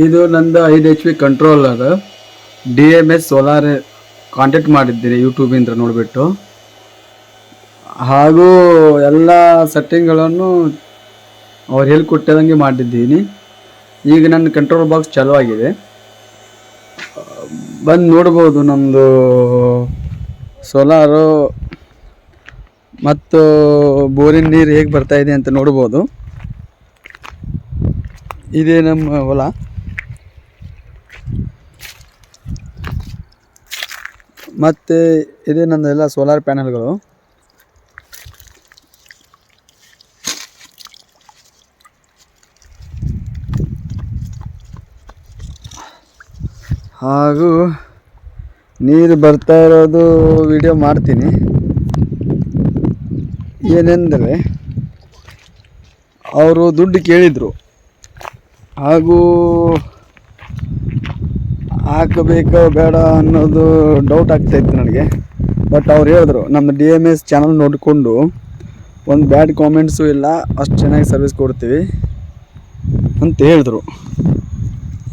ಇದು ನಂದು 5 HP controller DMS solar contact ಮಾಡಿದ್ದೀನಿ ಯೂಟ್ಯೂಬಿಂದ ನೋಡಿಬಿಟ್ಟು. ಹಾಗೂ ಎಲ್ಲ ಸೆಟ್ಟಿಂಗ್ಗಳನ್ನು ಅವ್ರು ಹೇಳಿಕೊಟ್ಟಂಗೆ ಮಾಡಿದ್ದೀನಿ. ಈಗ ನನ್ನ ಕಂಟ್ರೋಲ್ ಬಾಕ್ಸ್ ಚಾಲೂ ಆಗಿದೆ. ಬಂದು ನೋಡ್ಬೋದು ನಮ್ಮದು ಸೋಲಾರು ಮತ್ತು ಬೋರಿನ ನೀರು ಹೇಗೆ ಬರ್ತಾಯಿದೆ ಅಂತ ನೋಡ್ಬೋದು. ಇದೇ ನಮ್ಮ ಹೊಲ. ಮತ್ತು ಇದೇ ನನ್ನದೆಲ್ಲ ಸೋಲಾರ್ ಪ್ಯಾನಲ್ಗಳು. ಹಾಗೂ ನೀರು ಬರ್ತಾ ಇರೋದು ವಿಡಿಯೋ ಮಾಡ್ತೀನಿ. ಏನೆಂದರೆ ಅವರು ದುಡ್ಡು ಕೇಳಿದರು, ಹಾಗೂ ಹಾಕಬೇಕೋ ಬೇಡ ಅನ್ನೋದು ಡೌಟ್ ಆಗ್ತಾಯಿತ್ತು ನನಗೆ. ಬಟ್ ಅವ್ರು ಹೇಳಿದ್ರು ನಮ್ಮ DMS ಚಾನಲ್ ನೋಡಿಕೊಂಡು ಒಂದು ಬ್ಯಾಡ್ ಕಾಮೆಂಟ್ಸು ಇಲ್ಲ, ಅಷ್ಟು ಚೆನ್ನಾಗಿ ಸರ್ವಿಸ್ ಕೊಡ್ತೀವಿ ಅಂತ ಹೇಳಿದ್ರು.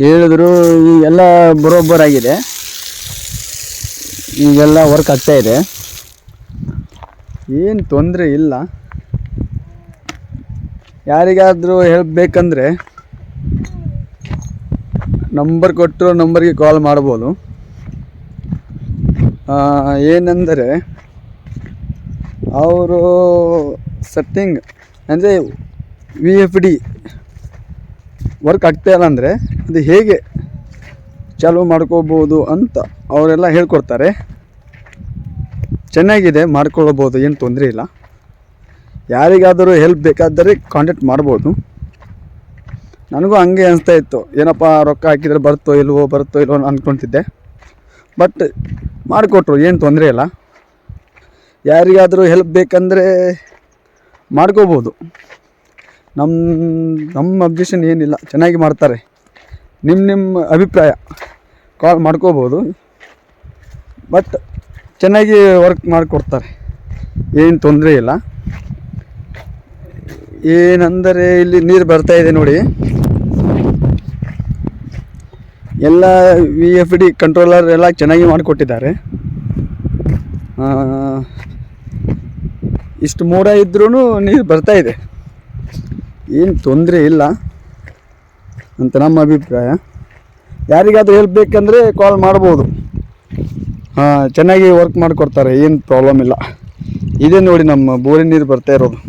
ಈಗೆಲ್ಲ ಬರೋಬ್ಬರಾಗಿದೆ, ಈಗೆಲ್ಲ ವರ್ಕ್ ಆಗ್ತಾಯಿದೆ, ಏನು ತೊಂದರೆ ಇಲ್ಲ. ಯಾರಿಗಾದರೂ ಹೆಲ್ಪ್ ಬೇಕಂದರೆ ನಂಬರ್ ಕೊಟ್ಟರು ನಂಬರ್ಗೆ ಕಾಲ್ ಮಾಡ್ಬೋದು. ಏನೆಂದರೆ ಅವರು ಸೆಟ್ಟಿಂಗ್ ಅಂದರೆ VFD ವರ್ಕ್ ಆಗ್ತಾಯಿಲ್ಲ ಅಂದರೆ ಅದು ಹೇಗೆ ಚಾಲೂ ಮಾಡ್ಕೋಬೋದು ಅಂತ ಅವರೆಲ್ಲ ಹೇಳ್ಕೊಡ್ತಾರೆ. ಚೆನ್ನಾಗಿದೆ, ಮಾಡ್ಕೊಳ್ಬೋದು, ಏನು ತೊಂದರೆ ಇಲ್ಲ. ಯಾರಿಗಾದರೂ ಹೆಲ್ಪ್ ಬೇಕಾದರೆ ಕಾಂಟ್ಯಾಕ್ಟ್ ಮಾಡ್ಬೋದು. ನನಗೂ ಹಂಗೆ ಅನಿಸ್ತಾ ಇತ್ತು, ಏನಪ್ಪ ರೊಕ್ಕ ಹಾಕಿದರೆ ಬರುತ್ತೋ ಇಲ್ವೋ ಅಂದ್ಕೊತಿದ್ದೆ. ಬಟ್ ಮಾಡಿಕೊಟ್ರು, ಏನು ತೊಂದರೆ ಇಲ್ಲ. ಯಾರಿಗಾದರೂ ಹೆಲ್ಪ್ ಬೇಕಂದರೆ ಮಾಡ್ಕೋಬೋದು. ನಮ್ಮ ಅಬ್ಜೆಕ್ಷನ್ ಏನಿಲ್ಲ, ಚೆನ್ನಾಗಿ ಮಾಡ್ತಾರೆ. ನಿಮ್ಮ ಅಭಿಪ್ರಾಯ ಕಾಲ್ ಮಾಡ್ಕೋಬೋದು. ಬಟ್ ಚೆನ್ನಾಗಿ ವರ್ಕ್ ಮಾಡಿಕೊಡ್ತಾರೆ, ಏನು ತೊಂದರೆ ಇಲ್ಲ. ಏನೆಂದರೆ ಇಲ್ಲಿ ನೀರು ಬರ್ತಾಯಿದೆ ನೋಡಿ. ಎಲ್ಲ VFD ಕಂಟ್ರೋಲರ್ ಎಲ್ಲ ಚೆನ್ನಾಗಿ ಮಾಡಿಕೊಟ್ಟಿದ್ದಾರೆ. ಇಷ್ಟು ಮೋಡ ಇದ್ರೂ ನೀರು ಬರ್ತಾಯಿದೆ, ಏನು ತೊಂದರೆ ಇಲ್ಲ ಅಂತ ನಮ್ಮ ಅಭಿಪ್ರಾಯ. ಯಾರಿಗಾದರೂ ಹೆಲ್ಪ್ ಬೇಕಂದರೆ ಕಾಲ್ ಮಾಡ್ಬೋದು. ಚೆನ್ನಾಗಿ ವರ್ಕ್ ಮಾಡಿಕೊಡ್ತಾರೆ, ಏನು ಪ್ರಾಬ್ಲಮ್ ಇಲ್ಲ. ಇದೇ ನೋಡಿ ನಮ್ಮ ಬೋರಿನ ನೀರು ಬರ್ತಾ ಇರೋದು.